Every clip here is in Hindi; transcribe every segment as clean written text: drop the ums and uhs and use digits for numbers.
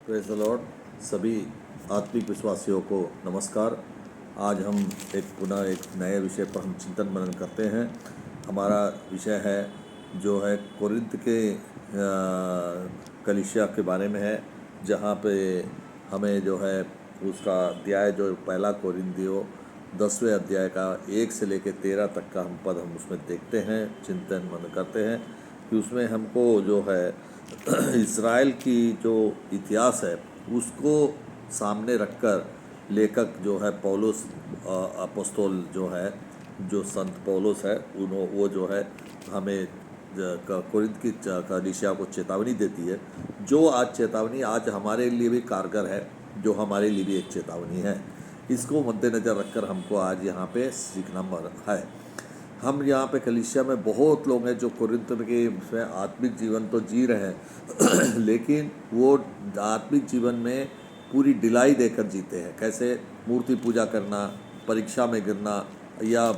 Praise the Lord. सभी आत्मिक विश्वासियों को नमस्कार। आज हम पुनः एक नए विषय पर हम चिंतन मनन करते हैं। हमारा विषय है जो है कोरिन्थ के कलीसिया के बारे में है, जहाँ पे हमें जो है उसका अध्याय जो पहला कोरिन्थियों 10वें अध्याय का 1 से लेकर 13 तक का हम पद हम उसमें देखते हैं, चिंतन मनन करते हैं कि उसमें हमको जो है इज़राइल की जो इतिहास है उसको सामने रखकर लेखक जो है पौलुस अपोस्तल जो है, जो संत पौलुस है, वो जो है हमें कोरिन्थ की कलीसिया को चेतावनी देती है, जो आज चेतावनी आज हमारे लिए भी कारगर है, जो हमारे लिए भी एक चेतावनी है। इसको मद्देनज़र रखकर हमको आज यहाँ पे सीखना है। हम यहाँ पे कलीसिया में बहुत लोग हैं जो कोरिन्थ के में आत्मिक जीवन तो जी रहे हैं लेकिन वो आत्मिक जीवन में पूरी ढिलाई देकर जीते हैं। कैसे? मूर्ति पूजा करना, परीक्षा में गिरना या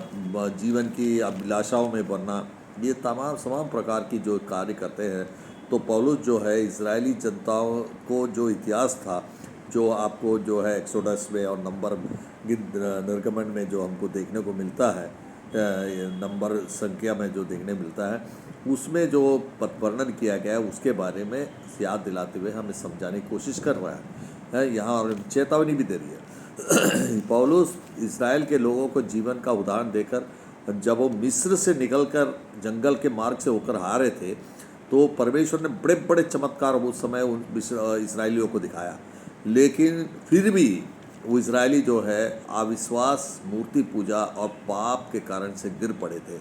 जीवन की अभिलाषाओं में बढ़ना, ये तमाम प्रकार की जो कार्य करते हैं। तो पौलुस जो है इजरायली जनताओं को जो इतिहास था, जो आपको जो है एक्सोडस में और निर्गमन में जो हमको देखने को मिलता है, नंबर संख्या में जो देखने मिलता है, उसमें जो वर्णन किया गया है उसके बारे में याद दिलाते हुए हमें समझाने की कोशिश कर रहा है यहाँ, और चेतावनी भी दे रही है। पौलुस इज़राइल के लोगों को जीवन का उदाहरण देकर, जब वो मिस्र से निकलकर जंगल के मार्ग से होकर आ रहे थे, तो परमेश्वर ने बड़े बड़े चमत्कार उस समय उन इज़राइलियों को दिखाया, लेकिन फिर भी वो इजरायली जो है अविश्वास, मूर्ति पूजा और पाप के कारण से गिर पड़े थे।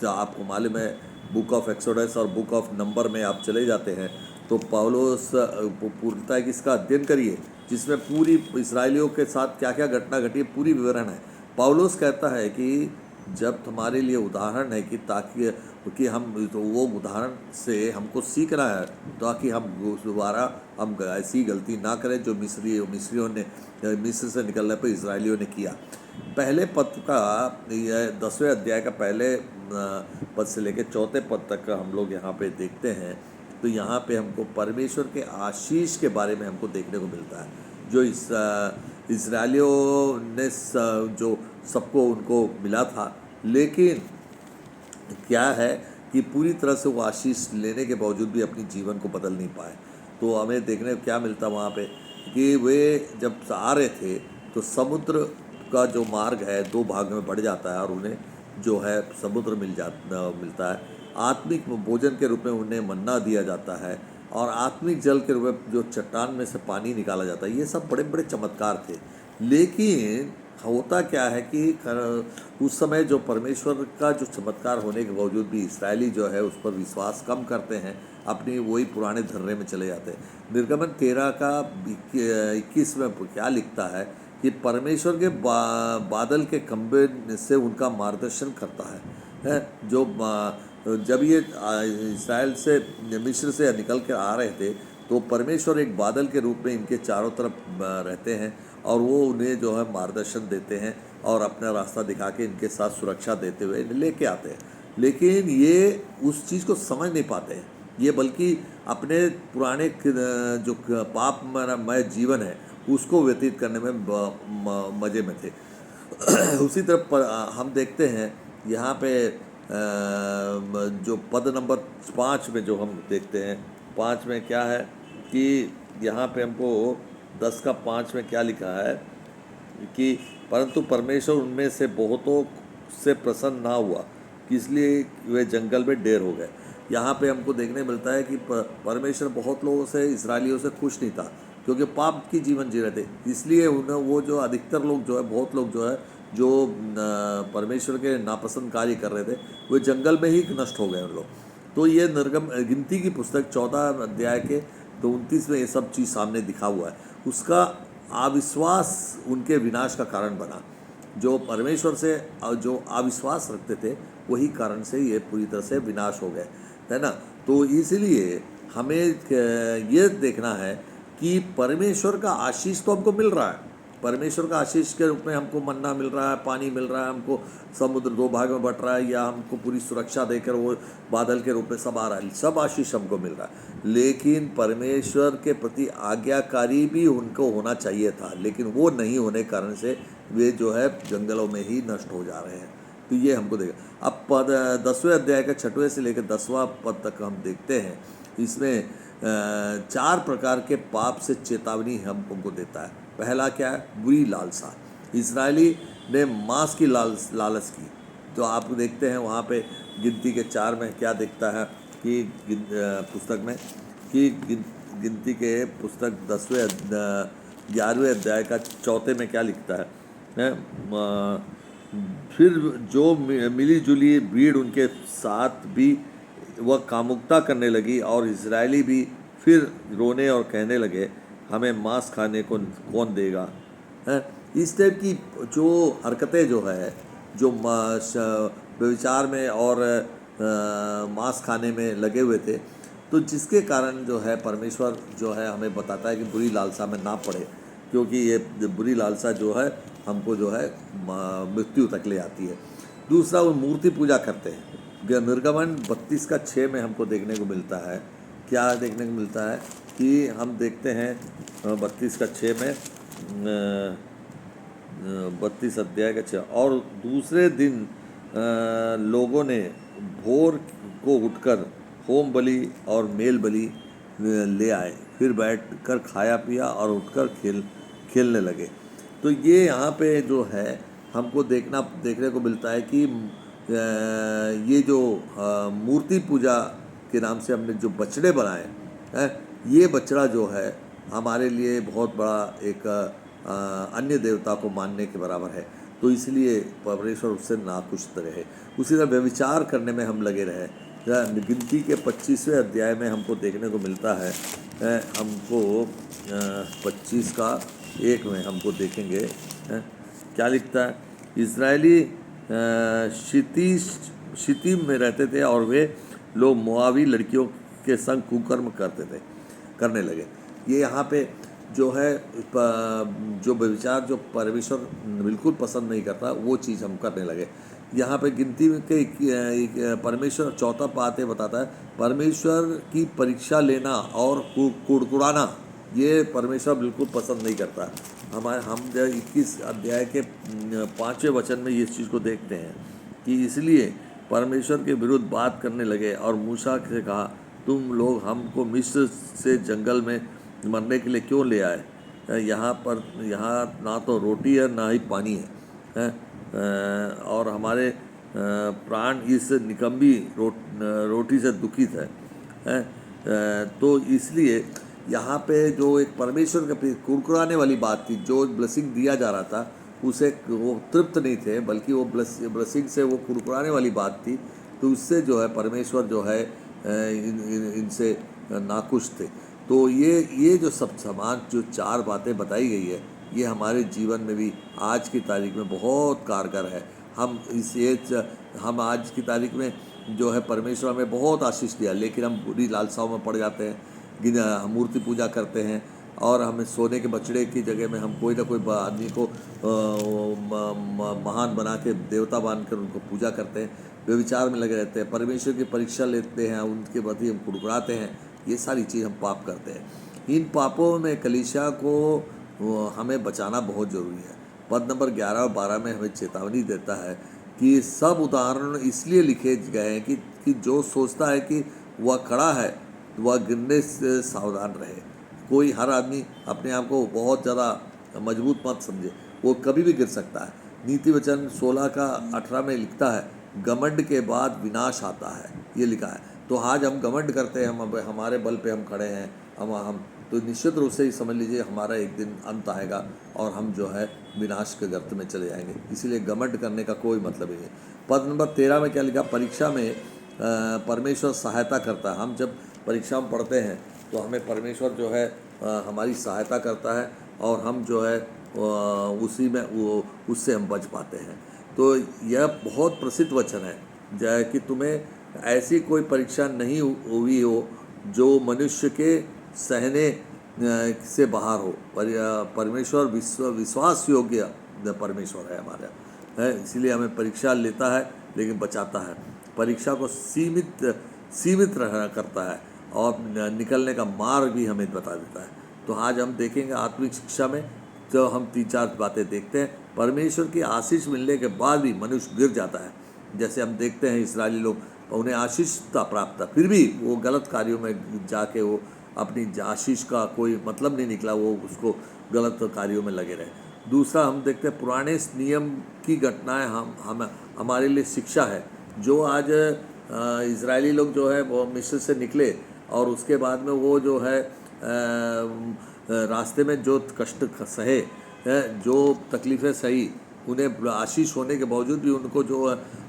तो आपको मालूम है, बुक ऑफ एक्सोडस और बुक ऑफ नंबर में आप चले जाते हैं तो पौलुस पूर्णतः इसका अध्ययन करिए, जिसमें पूरी इजरायलियों के साथ क्या क्या घटना घटी है, पूरी विवरण है। पौलुस कहता है कि जब तुम्हारे लिए उदाहरण है कि ताकि हम तो वो उदाहरण से हमको सीखना है, ताकि हम दोबारा हम ऐसी गलती ना करें जो मिस्रियों ने मिस्र से निकलने पर इजरायलियों ने किया। पहले पद का यह 10वें अध्याय का पहले पद से लेकर 4 पद तक का हम लोग यहाँ पे देखते हैं, तो यहाँ पे हमको परमेश्वर के आशीष के बारे में हमको देखने को मिलता है, जो इजरायलियों ने जो सबको उनको मिला था। लेकिन क्या है कि पूरी तरह से वो आशीष लेने के बावजूद भी अपनी जीवन को बदल नहीं पाए। तो हमें देखने को क्या मिलता वहाँ पे कि वे जब आ रहे थे तो समुद्र का जो मार्ग है 2 भाग में बढ़ जाता है और उन्हें जो है समुद्र मिलता है। आत्मिक भोजन के रूप में उन्हें मन्ना दिया जाता है और आत्मिक जल के रूप में जो चट्टान में से पानी निकाला जाता है। ये सब बड़े बड़े चमत्कार थे। लेकिन होता क्या है कि उस समय जो परमेश्वर का जो चमत्कार होने के बावजूद भी इसराइली जो है उस पर विश्वास कम करते हैं, अपनी वही पुराने धर्रे में चले जाते हैं। निर्गमन 13 का 21 में क्या लिखता है कि परमेश्वर के बादल के खंभे से उनका मार्गदर्शन करता है जो जब ये इसराइल से मिस्र से निकल कर आ रहे थे तो परमेश्वर एक बादल के रूप में इनके चारों तरफ रहते हैं और वो उन्हें जो है मार्गदर्शन देते हैं और अपना रास्ता दिखा के इनके साथ सुरक्षा देते हुए इन्हें लेके आते हैं। लेकिन ये उस चीज़ को समझ नहीं पाते हैं, ये बल्कि अपने पुराने जो पापमय जीवन है उसको व्यतीत करने में मज़े में थे। उसी तरफ हम देखते हैं यहाँ पे जो पद नंबर 5 में जो हम देखते हैं, 5 में क्या है कि यहाँ पे हमको 10 का 5 में क्या लिखा है कि परंतु परमेश्वर उनमें से बहुतों से प्रसन्न ना हुआ, इसलिए वे जंगल में ढेर हो गए। यहाँ पे हमको देखने मिलता है कि परमेश्वर बहुत लोगों से, इजरायलियों से खुश नहीं था, क्योंकि पाप की जीवन जी रहे थे। इसलिए उन्हें वो जो अधिकतर लोग जो है, बहुत लोग जो है जो परमेश्वर के नापसंद कार्य कर रहे थे, वो जंगल में ही नष्ट हो गए उन लोग। तो ये गिनती की पुस्तक 14 अध्याय के 29 में ये सब चीज़ सामने दिखा हुआ है। उसका अविश्वास उनके विनाश का कारण बना। जो परमेश्वर से जो अविश्वास रखते थे वही कारण से ये पूरी तरह से विनाश हो गए, है ना। तो इसलिए हमें ये देखना है कि परमेश्वर का आशीष तो हमको मिल रहा है, परमेश्वर का आशीष के रूप में हमको मन्ना मिल रहा है, पानी मिल रहा है, हमको समुद्र 2 भाग में बट रहा है, या हमको पूरी सुरक्षा देकर वो बादल के रूप में सब आ रहा है, सब आशीष हमको मिल रहा है। लेकिन परमेश्वर के प्रति आज्ञाकारी भी उनको होना चाहिए था, लेकिन वो नहीं होने के कारण से वे जो है जंगलों में ही नष्ट हो जा रहे हैं। तो ये हमको देखा। अब 10वें अध्याय का 6वें से लेकर 10वां पद तक हम देखते हैं। इसमें 4 प्रकार के पाप से चेतावनी हमको देता है। पहला क्या है? बुरी लालसा। इजरायली ने मांस की लालच की। तो आप देखते हैं वहाँ पे गिनती के 4 में क्या दिखता है कि पुस्तक में कि गिनती के पुस्तक 11वें अध्याय का 4 में क्या लिखता है? फिर जो मिली जुली भीड़ उनके साथ भी वह कामुकता करने लगी, और इजरायली भी फिर रोने और कहने लगे, हमें मांस खाने को कौन देगा? हैं? इस टाइप की जो हरकतें जो है, जो व्यभिचार में और मांस खाने में लगे हुए थे, तो जिसके कारण जो है परमेश्वर जो है हमें बताता है कि बुरी लालसा में ना पड़े, क्योंकि ये बुरी लालसा जो है हमको जो है मृत्यु तक ले आती है। दूसरा, वो मूर्ति पूजा करते हैं। निर्गमन 32 का 6 में हमको देखने को मिलता है, क्या देखने को मिलता है कि हम देखते हैं 32 का 6 में 32 अध्याय का 6, और दूसरे दिन लोगों ने भोर को उठकर होम बलि और मेल बलि ले आए, फिर बैठकर खाया पिया और उठकर खेलने लगे। तो ये यहाँ पे जो है हमको देखने को मिलता है कि ये जो मूर्ति पूजा के नाम से हमने जो बछड़े बनाए हैं, ये बछड़ा जो है हमारे लिए बहुत बड़ा एक अन्य देवता को मानने के बराबर है। तो इसलिए परमेश्वर उससे नाखुश रहे। उसी तरह व्यभिचार करने में हम लगे रहे। गिनती के 25वें अध्याय में हमको देखने को मिलता है, हमको 25 का 1 में हमको देखेंगे क्या लिखता है। इजरायली शितीम में रहते थे, और वे लोग मोआबी लड़कियों के संग कुकर्म करने लगे। ये यहाँ पे जो है जो व्यभिचार जो परमेश्वर बिल्कुल पसंद नहीं करता, वो चीज़ हम करने लगे। यहाँ पे गिनती के परमेश्वर 4 बातें बताता है, परमेश्वर की परीक्षा लेना और कुड़कुड़ाना, ये परमेश्वर बिल्कुल पसंद नहीं करता। हम 21 अध्याय के 5वें वचन में इस चीज़ को देखते हैं कि इसलिए परमेश्वर के विरुद्ध बात करने लगे और मूसा से कहा, तुम लोग हमको मिस्र से जंगल में मरने के लिए क्यों ले आए? यहाँ ना तो रोटी है ना ही पानी है, और हमारे प्राण इस निकम्बी रोटी से दुखित है। तो इसलिए यहाँ पे जो एक परमेश्वर के कुड़कुड़ाने वाली बात थी, जो ब्लेसिंग दिया जा रहा था उसे वो तृप्त नहीं थे, बल्कि वो ब्लेसिंग से वो कुड़कुड़ाने वाली बात थी। तो उससे जो है परमेश्वर जो है इनसे नाखुश थे। तो ये जो सब समान जो 4 बातें बताई गई है, ये हमारे जीवन में भी आज की तारीख में बहुत कारगर है। हम आज की तारीख में जो है परमेश्वर हमें बहुत आशीष दिया, लेकिन हम बुरी लालसाओं में पड़ जाते हैं, मूर्ति पूजा करते हैं, और हमें सोने के बछड़े की जगह में हम कोई ना कोई आदमी को महान बना के देवता मान कर उनको पूजा करते हैं, व्यभिचार में लगे रहते हैं, परमेश्वर की परीक्षा लेते हैं, उनके प्रति हम कुड़कुड़ाते हैं। ये सारी चीज़ हम पाप करते हैं। इन पापों में कलीसिया को हमें बचाना बहुत ज़रूरी है। पद नंबर 11 और 12 में हमें चेतावनी देता है कि सब उदाहरण इसलिए लिखे गए हैं कि जो सोचता है कि वह खड़ा है वह गिरने से सावधान रहे। कोई हर आदमी अपने आप को बहुत ज़्यादा मजबूत मत समझे, वो कभी भी गिर सकता है। नीति वचन 16 का 18 में लिखता है, घमंड के बाद विनाश आता है, ये लिखा है। तो आज हम घमंड करते हैं, हमारे बल पे हम खड़े हैं, हम तो निश्चित रूप से ही समझ लीजिए हमारा एक दिन अंत आएगा और हम जो है विनाश के गर्त में चले जाएंगे। इसीलिए घमंड करने का कोई मतलब नहीं है। पद नंबर 13 में क्या लिखा? परीक्षा में परमेश्वर सहायता करता है। हम जब परीक्षा में पढ़ते हैं तो हमें परमेश्वर जो है हमारी सहायता करता है, और हम जो है उसी में उससे हम बच पाते हैं। तो यह बहुत प्रसिद्ध वचन है कि तुम्हें ऐसी कोई परीक्षा नहीं हुई हो जो मनुष्य के सहने से बाहर हो। परमेश्वर विश्वास योग्य परमेश्वर है हमारा है, इसीलिए हमें परीक्षा लेता है लेकिन बचाता है। परीक्षा को सीमित रहना करता है और निकलने का मार्ग भी हमें बता देता है। तो आज हम देखेंगे आत्मिक शिक्षा में जो हम 3-4 बातें देखते हैं। परमेश्वर की आशीष मिलने के बाद भी मनुष्य गिर जाता है। जैसे हम देखते हैं इस्राएली लोग, उन्हें आशीष प्राप्त था, फिर भी वो गलत कार्यों में जाके वो अपनी आशीष का कोई मतलब नहीं निकला, वो उसको गलत कार्यों में लगे रहे। दूसरा हम देखते हैं पुराने नियम की घटनाएं हम हमारे लिए शिक्षा है। जो आज इजरायली लोग जो है वो मिस्र से निकले और उसके बाद में वो जो है रास्ते में जो कष्ट सहे, जो तकलीफ़ें सही, उन्हें आशीष होने के बावजूद भी उनको जो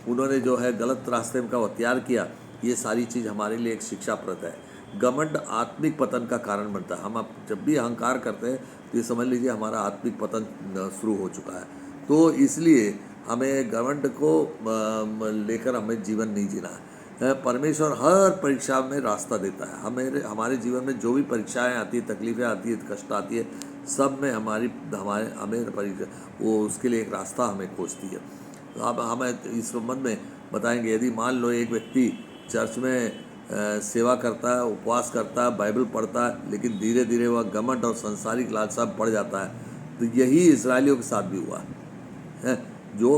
उन्होंने जो है गलत रास्ते का अख्तियार किया। ये सारी चीज़ हमारे लिए एक शिक्षाप्रद है। घमंड आत्मिक पतन का कारण बनता है। हम जब भी अहंकार करते हैं तो ये समझ लीजिए हमारा आत्मिक पतन शुरू हो चुका है। तो इसलिए हमें घमंड को लेकर हमें जीवन नहीं जीना है। परमेश्वर हर परीक्षा में रास्ता देता है। हमारे जीवन में जो भी परीक्षाएं आती है, तकलीफ़ें आती है, कष्ट आती है, सब में हमें परीक्षा वो उसके लिए एक रास्ता हमें खोजती है। तो अब हमें इस संबंध में बताएंगे। यदि मान लो एक व्यक्ति चर्च में सेवा करता है, उपवास करता है, बाइबल पढ़ता है, लेकिन धीरे धीरे वह घमंड और सांसारिक लालसा बढ़ जाता है, तो यही इजरायलियों के साथ भी हुआ है। जो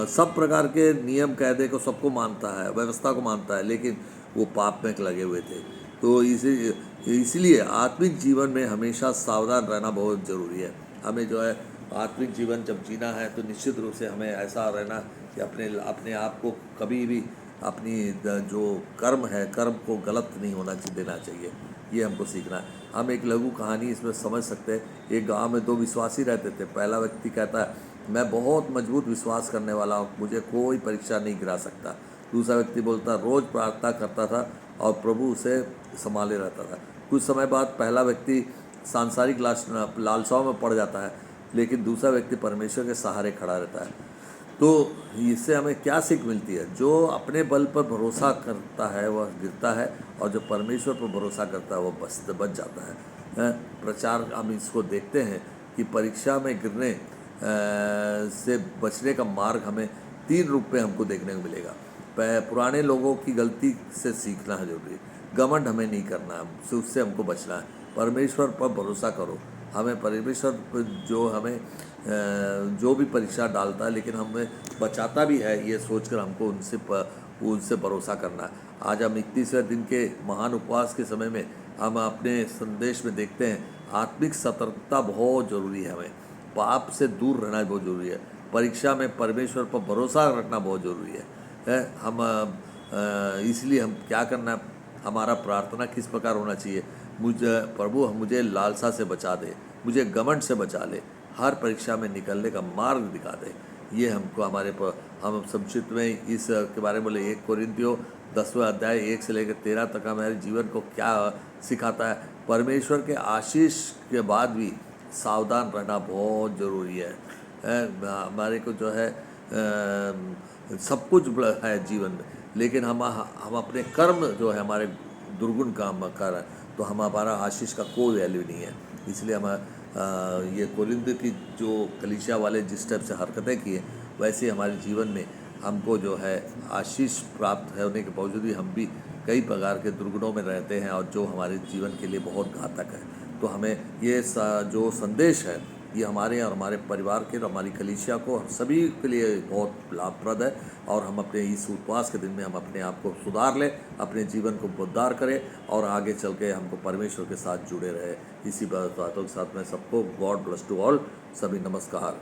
सब प्रकार के नियम कायदे को सबको मानता है, व्यवस्था को मानता है, लेकिन वो पाप में लगे हुए थे। तो इसलिए आत्मिक जीवन में हमेशा सावधान रहना बहुत ज़रूरी है। हमें जो है आत्मिक जीवन जब जीना है तो निश्चित रूप से हमें ऐसा रहना कि अपने आप को कभी भी अपनी जो कर्म है, कर्म को गलत नहीं होना देना चाहिए। ये हमको सीखना है। हम एक लघु कहानी इसमें समझ सकते हैं। एक गांव में 2 विश्वासी रहते थे। पहला व्यक्ति कहता है, मैं बहुत मजबूत विश्वास करने वाला हूँ, मुझे कोई परीक्षा नहीं गिरा सकता। दूसरा व्यक्ति बोलता, रोज़ प्रार्थना करता था और प्रभु उसे संभाले रहता था। कुछ समय बाद पहला व्यक्ति सांसारिक लालसाओं में पड़ जाता है, लेकिन दूसरा व्यक्ति परमेश्वर के सहारे खड़ा रहता है। तो इससे हमें क्या सीख मिलती है? जो अपने बल पर भरोसा करता है वह गिरता है, और जो परमेश्वर पर भरोसा करता है वह बच जाता है। प्रचार हम इसको देखते हैं कि परीक्षा में गिरने से बचने का मार्ग हमें 3 रूप में हमको देखने को मिलेगा। पुराने लोगों की गलती से सीखना है जरूरी। घमंड हमें नहीं करना है, उससे हमको बचना है। परमेश्वर पर भरोसा करो। हमें परमेश्वर जो हमें जो भी परीक्षा डालता है, लेकिन हमें बचाता भी है, ये सोचकर हमको उनसे भरोसा करना है। आज हम 31वें दिन के महान उपवास के समय में हम अपने संदेश में देखते हैं आत्मिक सतर्कता बहुत ज़रूरी है। हमें पाप से दूर रहना बहुत ज़रूरी है। परीक्षा में परमेश्वर पर भरोसा रखना बहुत ज़रूरी है। हम इसलिए हम क्या करना है, हमारा प्रार्थना किस प्रकार होना चाहिए? प्रभु मुझे लालसा से बचा दे, मुझे घमंड से बचा ले, हर परीक्षा में निकलने का मार्ग दिखा दे। ये हमको हम संक्षिप्त में इस के बारे में बोले। 1 कोरिन्थियों 10वां अध्याय 1 से लेकर 13 तक हमारे जीवन को क्या सिखाता है। परमेश्वर के आशीष के बाद भी सावधान रहना बहुत ज़रूरी है। हमारे को जो है सब कुछ है जीवन में, लेकिन हम अपने कर्म जो है हमारे दुर्गुण काम कर रहे हैं, तो हमारा आशीष का कोई वैल्यू नहीं है। इसलिए हम ये कोरिन्थ की जो कलीसिया वाले जिस टाइप से हरकतें की हैं, वैसे हमारे जीवन में हमको जो है आशीष प्राप्त होने के बावजूद भी हम भी कई प्रकार के दुर्गुणों में रहते हैं, और जो हमारे जीवन के लिए बहुत घातक है। तो हमें ये जो संदेश है ये हमारे और हमारे परिवार के और हमारी कलीसिया को सभी के लिए बहुत लाभप्रद है। और हम अपने इस उपवास के दिन में हम अपने आप को सुधार लें, अपने जीवन को उद्धार करें, और आगे चल के हमको परमेश्वर के साथ जुड़े रहे। इसी बातों के साथ मैं सबको गॉड ब्लेस टू ऑल। सभी नमस्कार।